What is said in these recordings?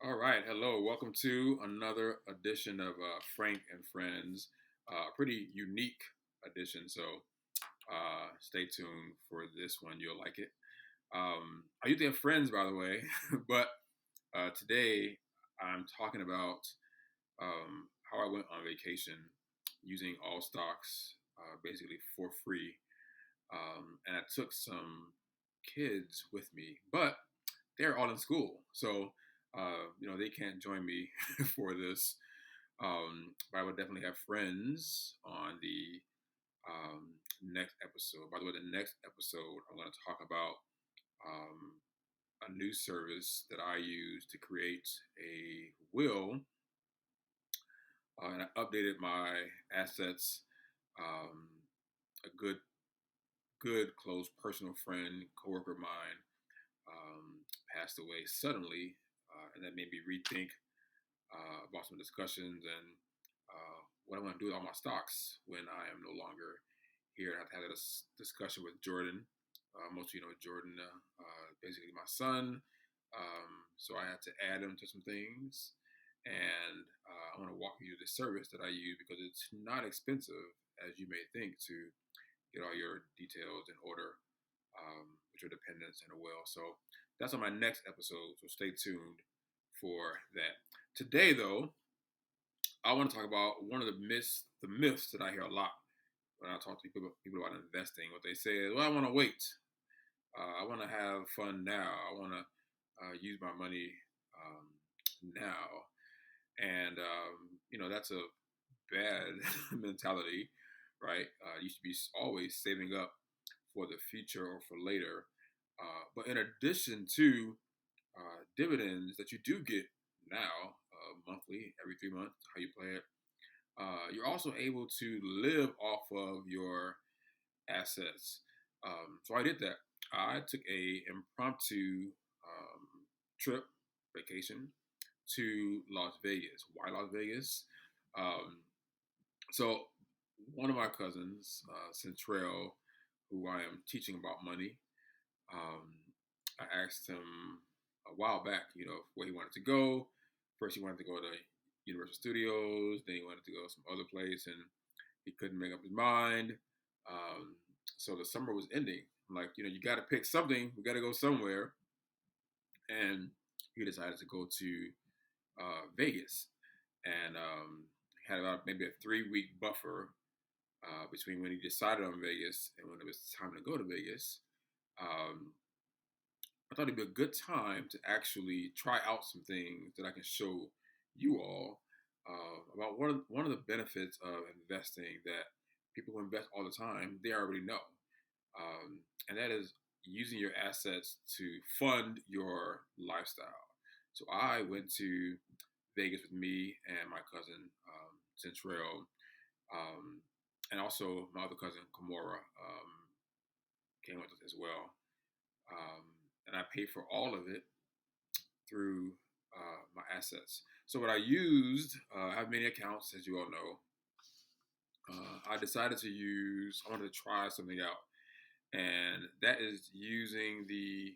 All right, hello. Welcome to another edition of Frank and Friends. A pretty unique edition, so stay tuned for this one. You'll like it. I used to have friends, by the way, but today I'm talking about how I went on vacation using all stocks basically for free. And I took some kids with me, but they're all in school. So, they can't join me for this. But I would definitely have friends on the next episode. By the way, the next episode, I'm going to talk about um, a new service that I use to create a will. And I updated my assets. A good, close personal friend, coworker of mine, passed away suddenly, and that made me rethink about some discussions and what I want to do with all my stocks when I am no longer here. I had a discussion with Jordan. Most of you know Jordan, basically my son. So I had to add him to some things, and I want to walk you through the service that I use because it's not expensive as you may think to get all your details in order with your dependents and a will. So that's on my next episode. So stay tuned for that. Today, though, I want to talk about one of the myths that I hear a lot when I talk to people about investing. What they say is, "Well, I want to wait. I want to have fun now. I want to use my money now." And that's a bad mentality, right? You should be always saving up for the future or for later. But in addition to dividends that you do get now, monthly, every 3 months, how you play it, you're also able to live off of your assets. So I did that. I took a impromptu trip, vacation to Las Vegas. Why Las Vegas? Um, so one of my cousins, Centrell, who I am teaching about money, um, I asked him a while back, where he wanted to go. First, he wanted to go to Universal Studios. Then he wanted to go some other place, and he couldn't make up his mind. So the summer was ending. I'm like, you got to pick something. We got to go somewhere. And he decided to go to Vegas, and had about maybe a 3 week buffer between when he decided on Vegas and when it was time to go to Vegas. Um, I thought it'd be a good time to actually try out some things that I can show you all about one of the benefits of investing that people who invest all the time they already know, and that is using your assets to fund your lifestyle. So I went to Vegas with me and my cousin Centrell, um, and also my other cousin Kamora came with us as well. Um, and I paid for all of it through my assets. So what I used, I have many accounts, as you all know. I decided I wanted to try something out, and that is using the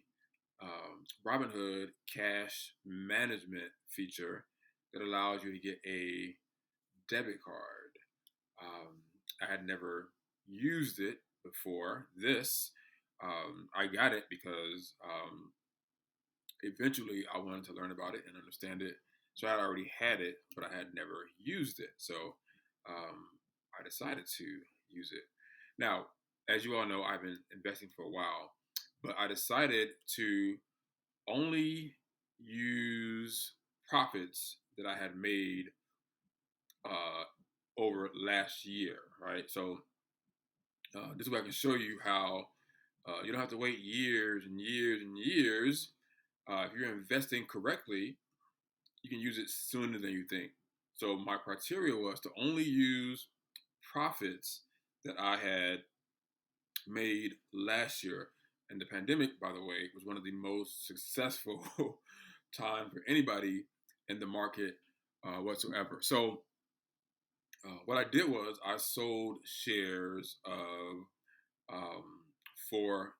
Robinhood cash management feature that allows you to get a debit card. I had never used it before this. I got it because eventually I wanted to learn about it and understand it. So I already had it, but I had never used it. So I decided to use it. Now, as you all know, I've been investing for a while, but I decided to only use profits that I had made uh, over last year, right? So this way I can show you how you don't have to wait years and years and years. If you're investing correctly, you can use it sooner than you think. So my criteria was to only use profits that I had made last year. And the pandemic, by the way, was one of the most successful time for anybody in the market whatsoever. So what I did was I sold shares of um, 4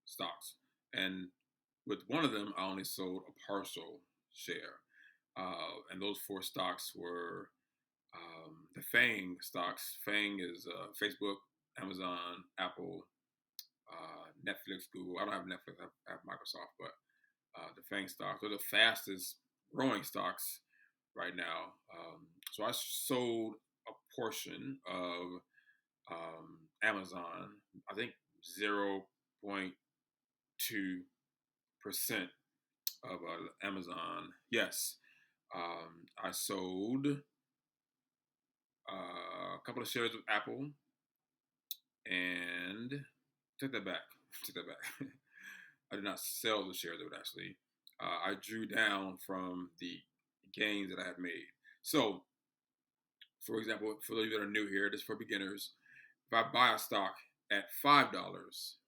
stocks, and with one of them, I only sold a partial share. And those four stocks were the FANG stocks. FANG is Facebook, Amazon, Apple, Netflix, Google. I don't have Netflix, I have Microsoft, but the FANG stocks are the fastest growing stocks right now. So I sold a portion of Amazon, I think 0.2% of Amazon. Yes. I sold a couple of shares of Apple and take that back. Take that back. I did not sell the shares of it actually. I drew down from the gains that I had made. So, for example, for those of you that are new here, this is for beginners. If I buy a stock at $5,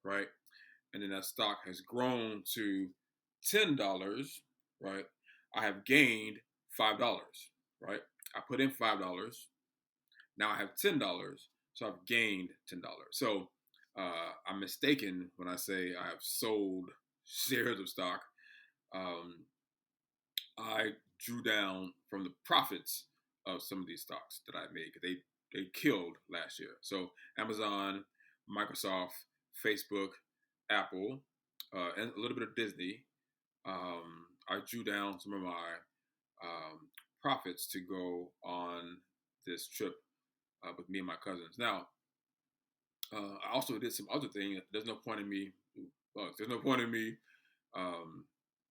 right, and then that stock has grown to $10, right, I have gained $5, right? I put in $5. Now I have $10, so I've gained $10. So I'm mistaken when I say I have sold shares of stock. I drew down from the profits of some of these stocks that I made because they killed last year. So Amazon, Microsoft, Facebook, Apple, and a little bit of Disney. I drew down some of my profits to go on this trip with me and my cousins. Now, I also did some other things. There's no point in me. There's no point in me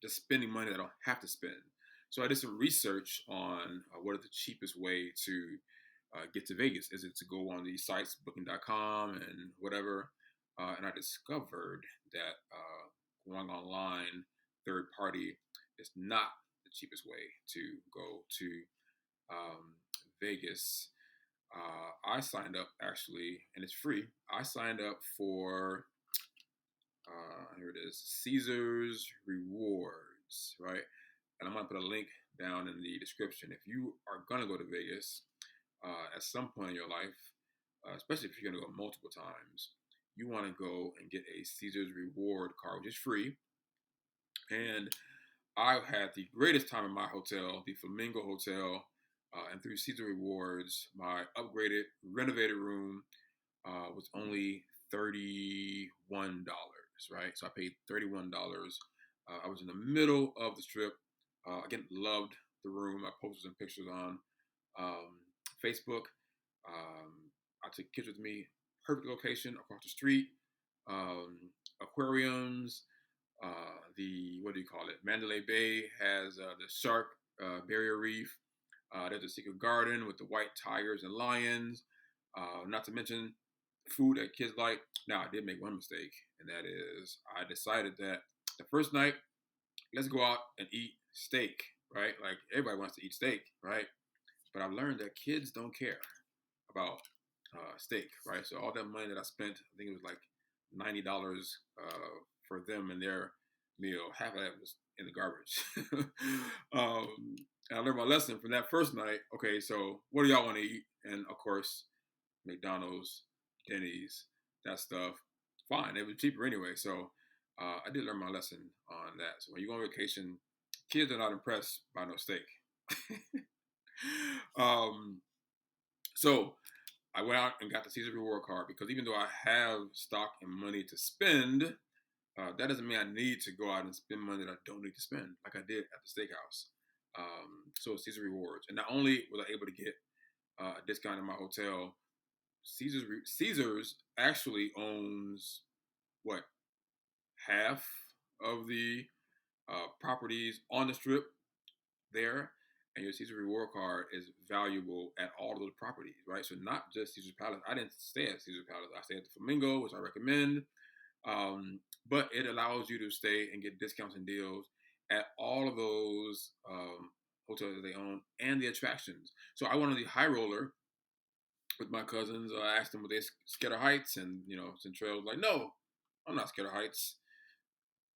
just spending money that I don't have to spend. So I did some research on what is the cheapest way to get to Vegas. Is it to go on these sites, booking.com and whatever? And I discovered that going online, third party, is not the cheapest way to go to Vegas. I signed up actually, and it's free. I signed up for here it is, Caesar's Rewards, right? And I'm gonna put a link down in the description. If you are gonna go to Vegas at some point in your life, especially if you're gonna go multiple times, you want to go and get a Caesar's Reward card, which is free. And I had the greatest time in my hotel, the Flamingo Hotel, and through Caesar Rewards, my upgraded, renovated room was only $31, right? So I paid $31. I was in the middle of the strip. Again, loved the room. I posted some pictures on Facebook. I took kids with me. Perfect location across the street. Aquariums. The what do you call it? Mandalay Bay has the shark barrier reef. There's a secret garden with the white tigers and lions. Not to mention food that kids like. Now, I did make one mistake, and that is I decided that the first night, let's go out and eat steak, right? Like everybody wants to eat steak, right? But I've learned that kids don't care about steak, right? So all that money that I spent, I think it was like $90 for them and their meal. Half of that was in the garbage. And I learned my lesson from that first night. Okay, so what do y'all want to eat? And of course, McDonald's, Denny's, that stuff. Fine, it was cheaper anyway. So I did learn my lesson on that. So when you go on vacation, kids are not impressed by no steak. So I went out and got the Caesar Reward card because even though I have stock and money to spend, that doesn't mean I need to go out and spend money that I don't need to spend, like I did at the steakhouse. So Caesar Rewards, and not only was I able to get a discount in my hotel, Caesars actually owns what, half of the properties on the strip there, and your Caesar Reward card is valuable at all of those properties, right? So not just Caesar Palace. I didn't stay at Caesar Palace. I stayed at the Flamingo, which I recommend. But it allows you to stay and get discounts and deals at all of those hotels that they own and the attractions. So I went on the high roller with my cousins. I asked them were they scared of heights, and Centrell was like, "No, I'm not scared of heights."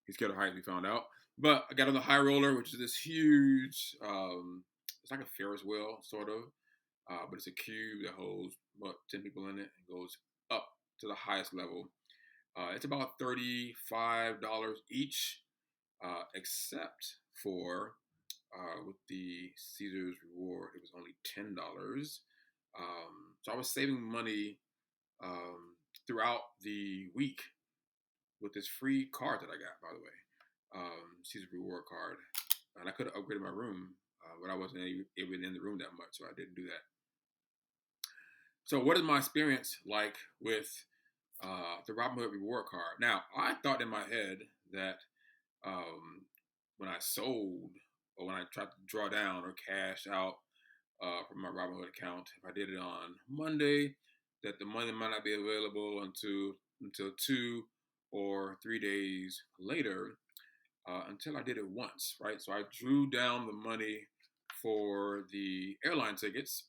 He's scared of heights, we found out. But I got on the high roller, which is this huge. It's like a Ferris wheel, sort of, but it's a cube that holds 10 people in it and goes up to the highest level. It's about $35 each, except for with the Caesars reward, it was only $10. So I was saving money throughout the week with this free card that I got, by the way, Caesar reward card, and I could have upgraded my room, but I wasn't even in the room that much, so I didn't do that. So, what is my experience like with the Robinhood reward card? Now, I thought in my head that when I sold or when I tried to draw down or cash out from my Robinhood account, if I did it on Monday, that the money might not be available until 2 or 3 days later. Until I did it once, right? So I drew down the money for the airline tickets.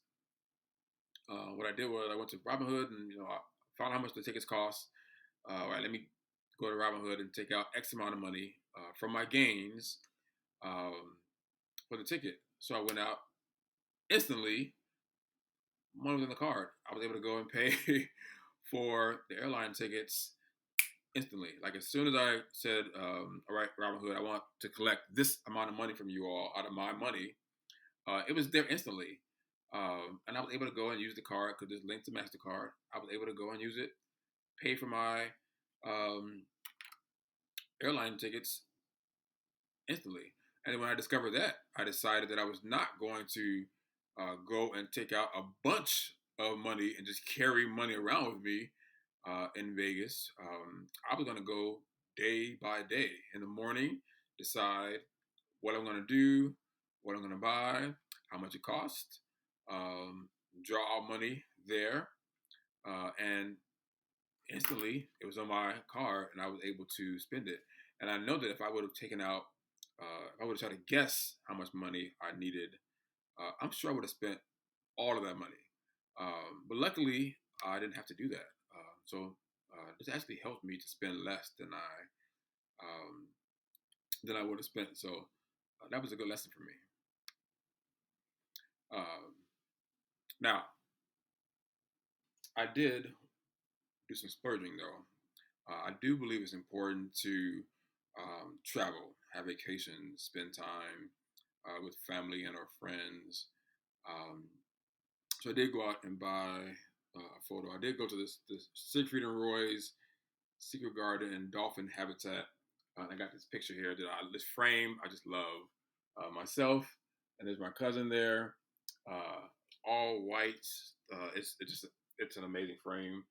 What I did was I went to Robinhood and I found how much the tickets cost. All right, let me go to Robinhood and take out X amount of money from my gains um, for the ticket. So I went out instantly. Money was in the card. I was able to go and pay for the airline tickets instantly. Like as soon as I said, "All right, Robinhood, I want to collect this amount of money from you all out of my money," it was there instantly, and I was able to go and use the card because it's linked to Mastercard. I was able to go and use it, pay for my um, airline tickets instantly. And then when I discovered that, I decided that I was not going to go and take out a bunch of money and just carry money around with me in Vegas. I was going to go day by day. In the morning, decide what I'm going to do, what I'm going to buy, how much it costs, draw out money there, and instantly it was on my card and I was able to spend it. And I know that if I would have taken out, if I would have tried to guess how much money I needed, I'm sure I would have spent all of that money. But luckily, I didn't have to do that. So this actually helped me to spend less than I would have spent. So that was a good lesson for me. Um, Now, I did do some splurging though. I do believe it's important to travel, have vacations, spend time with family and our friends. Um, so I did go out and buy a photo. I did go to this Siegfried and Roy's Secret Garden and Dolphin Habitat. I got this picture here this frame I just love. Myself and there's my cousin there, all white. It's an amazing frame.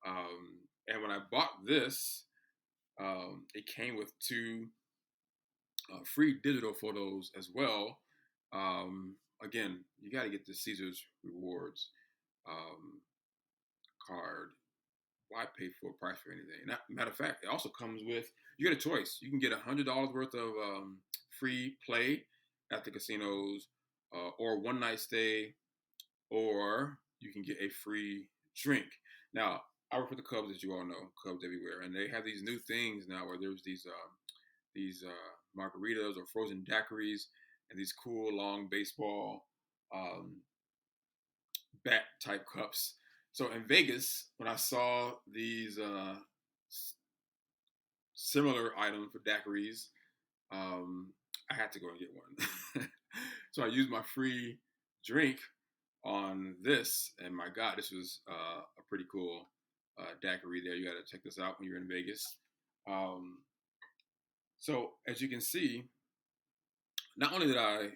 And when I bought this, it came with two free digital photos as well. Again, you got to get the Caesars Rewards um, card. Why pay full price for anything? Matter of fact, it also comes with you get a choice. You can get $100 worth of free play at the casinos, or one night stay, or you can get a free drink. Now, I work for the Cubs, as you all know, Cubs everywhere, and they have these new things now where there's these margaritas or frozen daiquiris and these cool long baseball um, bat type cups. So in Vegas, when I saw these similar items for daiquiris, I had to go and get one. So I used my free drink on this, and my God, this was a pretty cool daiquiri there. You got to check this out when you're in Vegas. Um, so as you can see, not only did I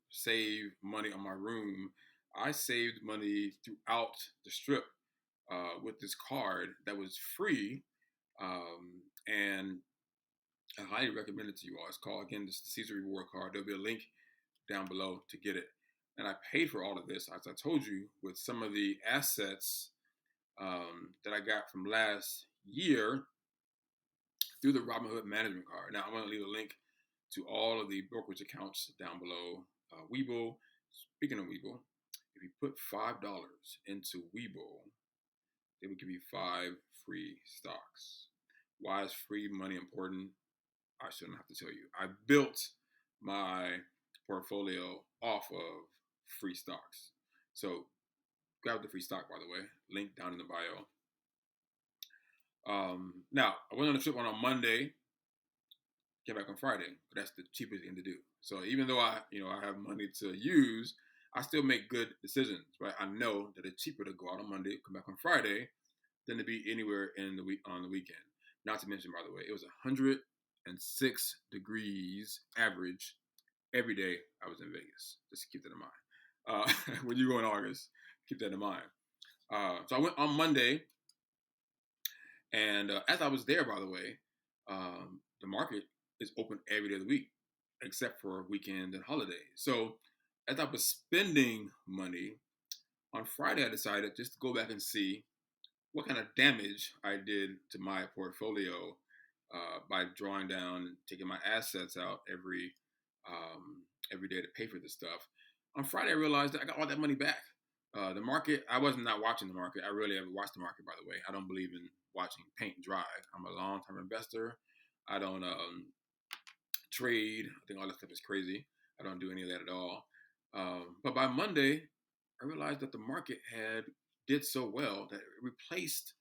save money on my room, I saved money throughout the strip with this card that was free, and I highly recommend it to you all. It's called, again, the Caesar Reward Card. There'll be a link down below to get it. And I paid for all of this, as I told you, with some of the assets that I got from last year through the Robinhood management card. Now, I'm going to leave a link to all of the brokerage accounts down below. Webull, speaking of Webull, if you put $5 into Webull, they will give you 5 free stocks. Why is free money important? I shouldn't have to tell you. I built my portfolio off of free stocks. So grab the free stock, by the way. Link down in the bio. Now, I went on a trip on Monday, came back on Friday, but that's the cheapest thing to do. So even though I have money to use, I still make good decisions, right? I know that it's cheaper to go out on Monday, come back on Friday, than to be anywhere in the week on the weekend. Not to mention, by the way, it was 106 degrees average every day I was in Vegas. Just keep that in mind. When you go in August, keep that in mind. So I went on Monday, and as I was there, by the way, the market is open every day of the week, except for weekends and holidays. So as I was spending money on Friday, I decided just to go back and see what kind of damage I did to my portfolio by drawing down and taking my assets out every day to pay for this stuff. On Friday, I realized that I got all that money back. The market, I wasn't not watching the market. I rarely ever watch the market, by the way. I don't believe in watching paint dry. I'm a long-term investor. I don't trade. I think all that stuff is crazy. I don't do any of that at all. But by Monday, I realized that the market had did so well that it replaced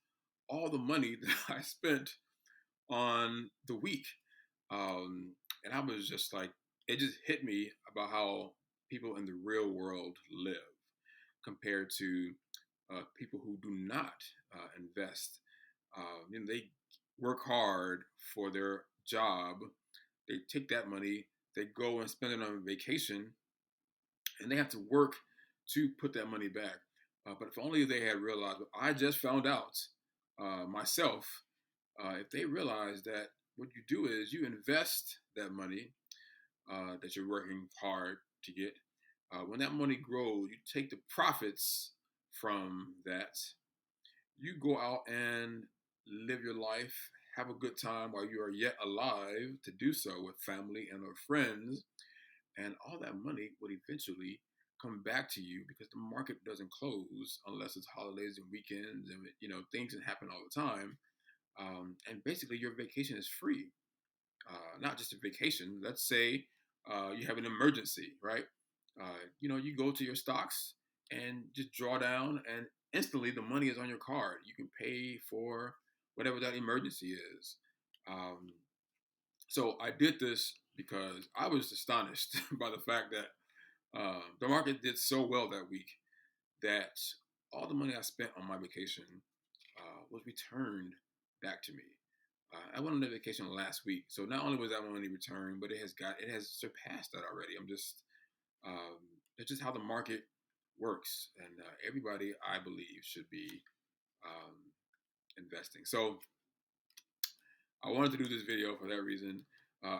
all the money that I spent on the week. And I was just like, it just hit me about how people in the real world live compared to people who do not invest. They work hard for their job. They take that money, they go and spend it on vacation, and they have to work to put that money back. But if only they had realized what I just found out myself, if they realized that what you do is you invest that money that you're working hard to get. When that money grows, you take the profits from that. You go out and live your life, have a good time while you are yet alive to do so with family and or friends. And all that money would eventually come back to you because the market doesn't close unless it's holidays and weekends and things can happen all the time. And basically, your vacation is free. Not just a vacation. Let's say you have an emergency, right? You go to your stocks and just draw down, and instantly the money is on your card. You can pay for whatever that emergency is. Um, so I did this because I was astonished by the fact that the market did so well that week that all the money I spent on my vacation was returned back to me. I went on a vacation last week, so not only was that money returned, but it has surpassed that already. It's just how the market works, and everybody, I believe, should be um, investing. So I wanted to do this video for that reason.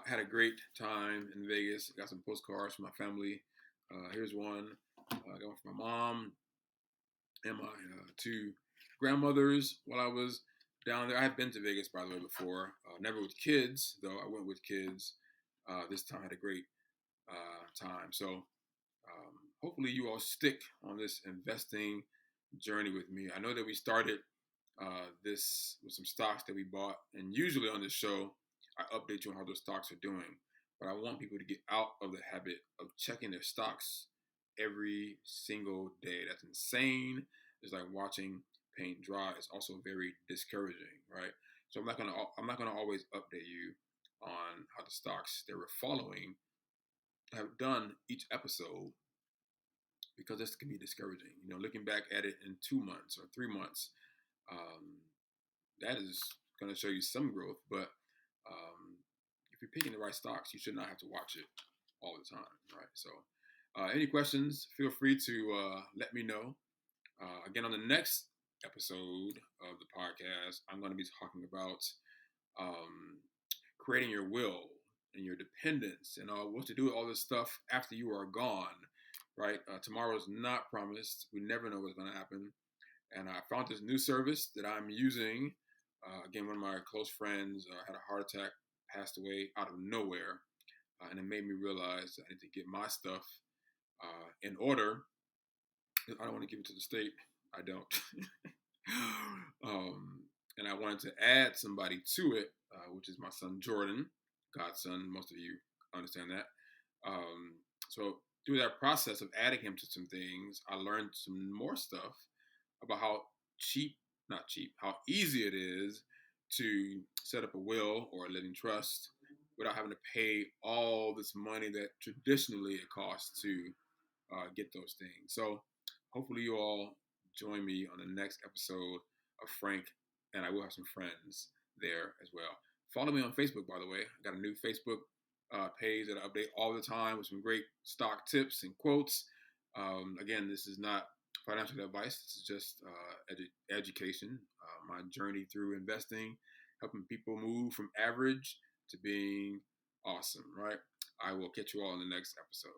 Had a great time in Vegas. Got some postcards from my family. Here's one. I got one from my mom and my two grandmothers while I was down there. I had been to Vegas, by the way, before. Never with kids, though. I went with kids. This time I had a great time. So hopefully you all stick on this investing journey with me. I know that we started this with some stocks that we bought, and usually on this show, I update you on how those stocks are doing. But I want people to get out of the habit of checking their stocks every single day. That's insane. It's like watching paint dry. It's also very discouraging, right? So I'm not gonna always update you on how the stocks that we're following have done each episode because this can be discouraging. Looking back at it in 2 months or 3 months, that is going to show you some growth. But if you're picking the right stocks, you should not have to watch it all the time, right? So, any questions? Feel free to let me know. Again, on the next episode of the podcast, I'm going to be talking about creating your will and your dependence and what to do with all this stuff after you are gone, right? Tomorrow is not promised. We never know what's going to happen. And I found this new service that I'm using. Again, one of my close friends had a heart attack, passed away out of nowhere. And it made me realize that I need to get my stuff in order. I don't want to give it to the state. I don't. And I wanted to add somebody to it, which is my son Jordan, godson. Most of you understand that. So through that process of adding him to some things, I learned some more stuff about how how easy it is to set up a will or a living trust without having to pay all this money that traditionally it costs to get those things. So hopefully you all join me on the next episode of Frank, and I will have some friends there as well. Follow me on Facebook, by the way. I got a new Facebook page that I update all the time with some great stock tips and quotes. Again, this is not financial advice. This is just education, my journey through investing, helping people move from average to being awesome, right? I will catch you all in the next episode.